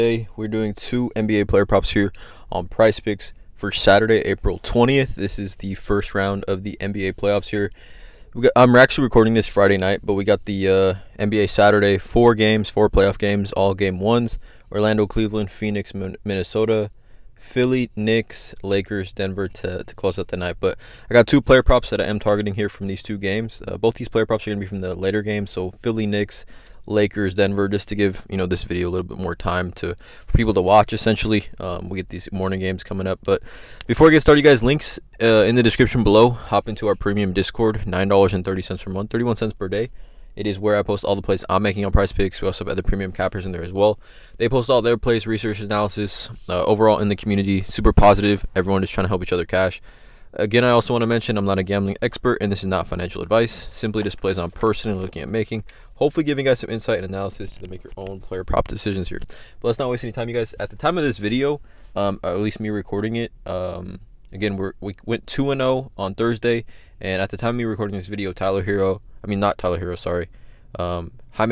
Today we're doing two NBA player props here on PrizePicks for Saturday, April 20th. This is the first round of the NBA playoffs here. I'm actually recording this Friday night, but we got the NBA Saturday, four playoff games, all game ones. Orlando, Cleveland, Phoenix, Minnesota, Philly, Knicks, Lakers, Denver to close out the night. But I got two player props that I am targeting here from these two games. Both these player props are going to be from the later games, so Philly, Knicks, Lakers, Denver, just to give this video a little bit more time for people to watch. Essentially, we get these morning games coming up. But before we get started, you guys, links in the description below. Hop into our premium Discord, $9.30 per month, 31 cents per day. It is where I post all the plays I'm making on PrizePicks. We also have other premium cappers in there as well. They post all their plays, research, analysis. Overall in the community, super positive. Everyone is trying to help each other cash. Again, I also want to mention I'm not a gambling expert, and this is not financial advice. Simply just plays I'm personally looking at making. Hopefully giving you guys some insight and analysis to make your own player prop decisions here. But let's not waste any time, you guys. At the time of this video, or at least me recording it, again, we went 2-0 on Thursday, and at the time of me recording this video, Jaime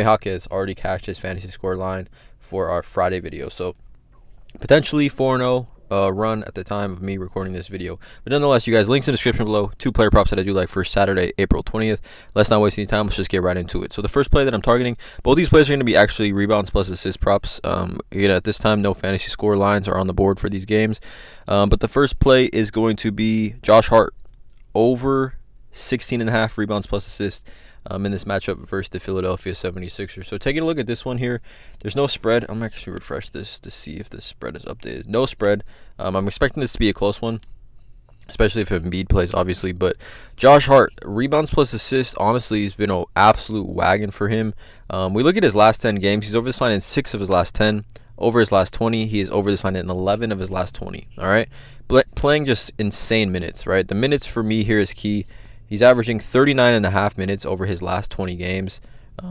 Jaquez already cashed his fantasy score line for our Friday video. So potentially 4-0 run at the time of me recording this video. But nonetheless, you guys, links in the description below. Two player props that I do like for Saturday, April 20th. Let's not waste any time. Let's just get right into it. So the first play that I'm targeting, both these plays are going to be actually rebounds plus assist props. At this time, no fantasy score lines are on the board for these games. But the first play is going to be Josh Hart over 16.5 rebounds plus assists in this matchup versus the Philadelphia 76ers. So taking a look at this one here, there's no spread. I'm actually refresh this to see if the spread is updated. No spread. I'm expecting this to be a close one, especially if Embiid plays, obviously. But Josh Hart, rebounds plus assists, honestly, has been an absolute wagon for him. We look at his last 10 games. He's over this line in 6 of his last 10. Over his last 20, he is over this line in 11 of his last 20. All right? Playing just insane minutes, right? The minutes for me here is key. He's averaging 39.5 minutes over his last 20 games,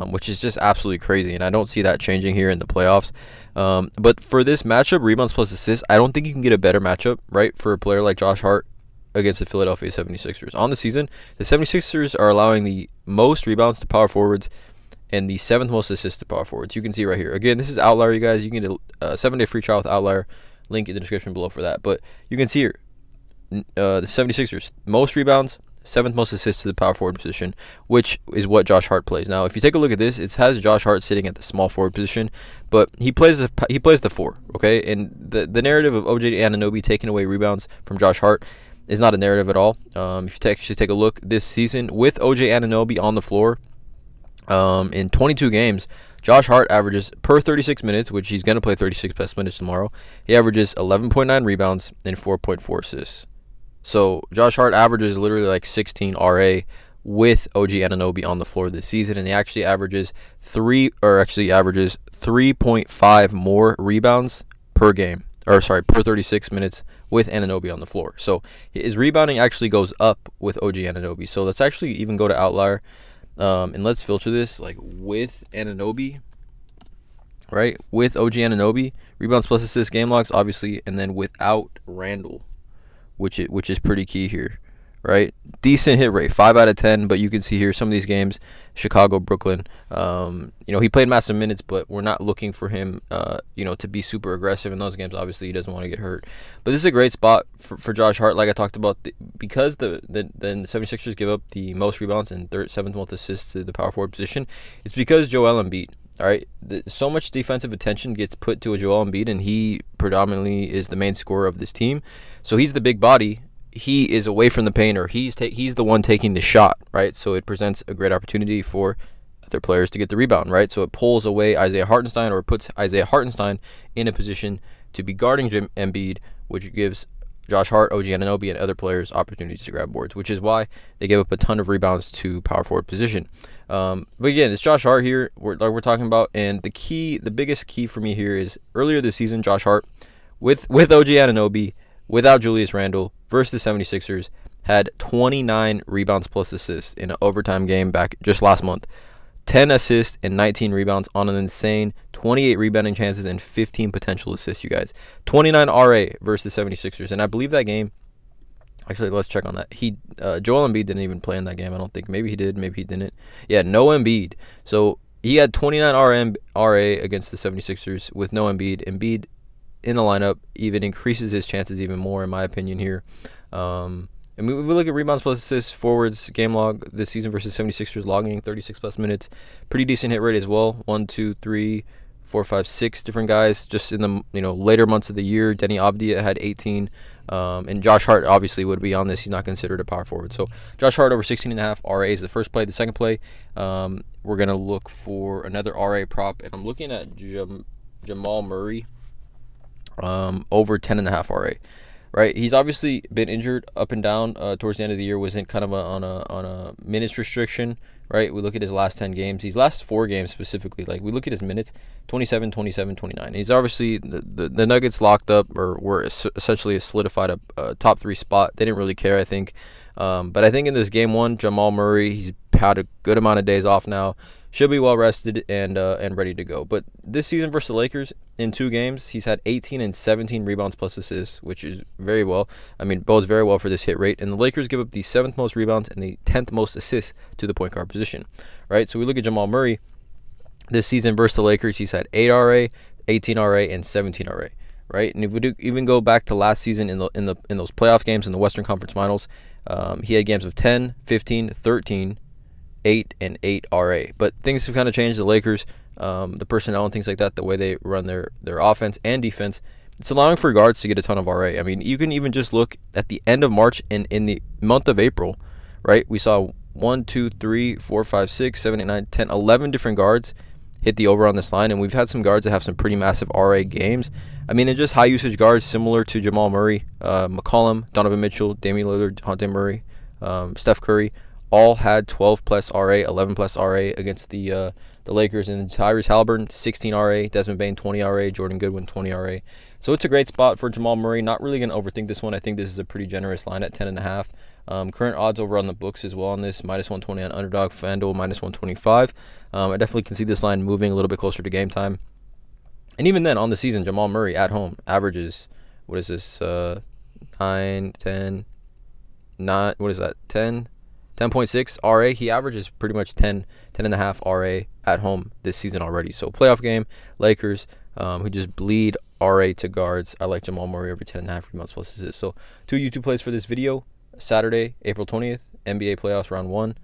which is just absolutely crazy, and I don't see that changing here in the playoffs. But for this matchup, rebounds plus assists, I don't think you can get a better matchup, right, for a player like Josh Hart against the Philadelphia 76ers. On the season, the 76ers are allowing the most rebounds to power forwards and the 7th most assists to power forwards. You can see right here. Again, this is Outlier, you guys. You can get a 7-day free trial with Outlier. Link in the description below for that. But you can see here, the 76ers, most rebounds, 7th most assists to the power forward position, which is what Josh Hart plays. Now, if you take a look at this, it has Josh Hart sitting at the small forward position, but he plays the 4, okay? And the narrative of OJ Anunoby taking away rebounds from Josh Hart is not a narrative at all. If you actually take a look this season with OJ Anunoby on the floor, in 22 games, Josh Hart averages per 36 minutes, which he's going to play 36 plus minutes tomorrow. He averages 11.9 rebounds and 4.4 assists. So Josh Hart averages literally like 16 RA with OG Anunoby on the floor this season, and he actually averages 3.5 more rebounds per game, per 36 minutes with Anunoby on the floor. So his rebounding actually goes up with OG Anunoby. So let's actually even go to Outlier, and let's filter this like with Anunoby, right? With OG Anunoby, rebounds plus assists, game logs, obviously, and then without Randall, which is pretty key here, right? Decent hit rate, 5 out of 10, but you can see here some of these games, Chicago, Brooklyn, he played massive minutes, but we're not looking for him, to be super aggressive in those games. Obviously, he doesn't want to get hurt. But this is a great spot for Josh Hart, like I talked about, because the 76ers give up the most rebounds and 7th most assists to the power forward position. It's because Joel Embiid. All right, so much defensive attention gets put to a Joel Embiid, and he predominantly is the main scorer of this team. So he's the big body. He is away from the paint, or he's the one taking the shot, right? So it presents a great opportunity for other players to get the rebound, right? So it pulls away Isaiah Hartenstein, or puts Isaiah Hartenstein in a position to be guarding Embiid, which gives Josh Hart, OG Anunoby, and other players opportunities to grab boards, which is why they gave up a ton of rebounds to power forward position. But again, it's Josh Hart here we're talking about, and the biggest key for me here is earlier this season, Josh Hart with OG Anunoby, without Julius Randle versus the 76ers, had 29 rebounds plus assists in an overtime game back just last month. 10 assists and 19 rebounds on an insane 28 rebounding chances and 15 potential assists, you guys. 29 RA versus the 76ers. And I believe that game, actually, let's check on that. Joel Embiid didn't even play in that game, I don't think. Maybe he did, maybe he didn't. Yeah, no Embiid. So he had 29 RA against the 76ers with no Embiid. Embiid in the lineup even increases his chances even more, in my opinion, here. And we look at rebounds plus assists, forwards, game log this season versus 76ers, logging 36-plus minutes. Pretty decent hit rate as well. 1, 2, 3, 4, 5, 6 different guys just in the later months of the year. Denny Avdija had 18. And Josh Hart obviously would be on this. He's not considered a power forward. So Josh Hart over 16.5 RA is the first play. The second play, we're going to look for another RA prop. And I'm looking at Jamal Murray over 10.5 RA. Right, he's obviously been injured up and down towards the end of the year. Was in kind of on a minutes restriction. Right, we look at his last 10 games. These last 4 games specifically, like we look at his minutes, 27, 27, 29. He's obviously the Nuggets locked up or were essentially solidified a top 3 spot. They didn't really care, I think. But I think in this game 1, Jamal Murray, he's had a good amount of days off now. Should be well rested and ready to go. But this season versus the Lakers, in 2 games, he's had 18 and 17 rebounds plus assists, which is very well. I mean, bodes very well for this hit rate. And the Lakers give up the 7th most rebounds and the 10th most assists to the point guard position. Right? So we look at Jamal Murray this season versus the Lakers. He's had 8 RA, 18 RA, and 17 RA. Right? And if we do even go back to last season in those playoff games in the Western Conference Finals, he had games of 10, 15, 13, 8, and 8 RA. But things have kind of changed. The Lakers, the personnel and things like that, the way they run their offense and defense, it's allowing for guards to get a ton of RA. I mean, you can even just look at the end of March and in the month of April, right? We saw 1, 2, 3, 4, 5, 6, 7, 8, 9, 10, 11 different guards hit the over on this line, and we've had some guards that have some pretty massive RA games. I mean, they're just high usage guards similar to Jamal Murray, McCollum, Donovan Mitchell, Damian Lillard, Dejounte Murray, Steph Curry, all had 12 plus RA, 11 plus RA against the Lakers. And Tyrese Halliburton, 16 RA, Desmond Bane, 20 RA, Jordan Goodwin, 20 RA. So it's a great spot for Jamal Murray. Not really going to overthink this one. I think this is a pretty generous line at 10.5. Current odds over on the books as well on this, minus 120 on underdog, fanduel, minus 125. I definitely can see this line moving a little bit closer to game time. And even then, on the season, Jamal Murray at home averages, 9, 10, 9, 10.6 RA. He averages pretty much 10.5 RA at home this season already. So playoff game, Lakers, who just bleed RA to guards. I like Jamal Murray over 10.5 rebounds plus assists. So 2 YouTube plays for this video. Saturday, April 20th, NBA playoffs round 1,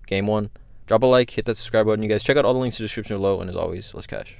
game 1. Drop a like, hit that subscribe button. You guys check out all the links in the description below. And as always, let's cash.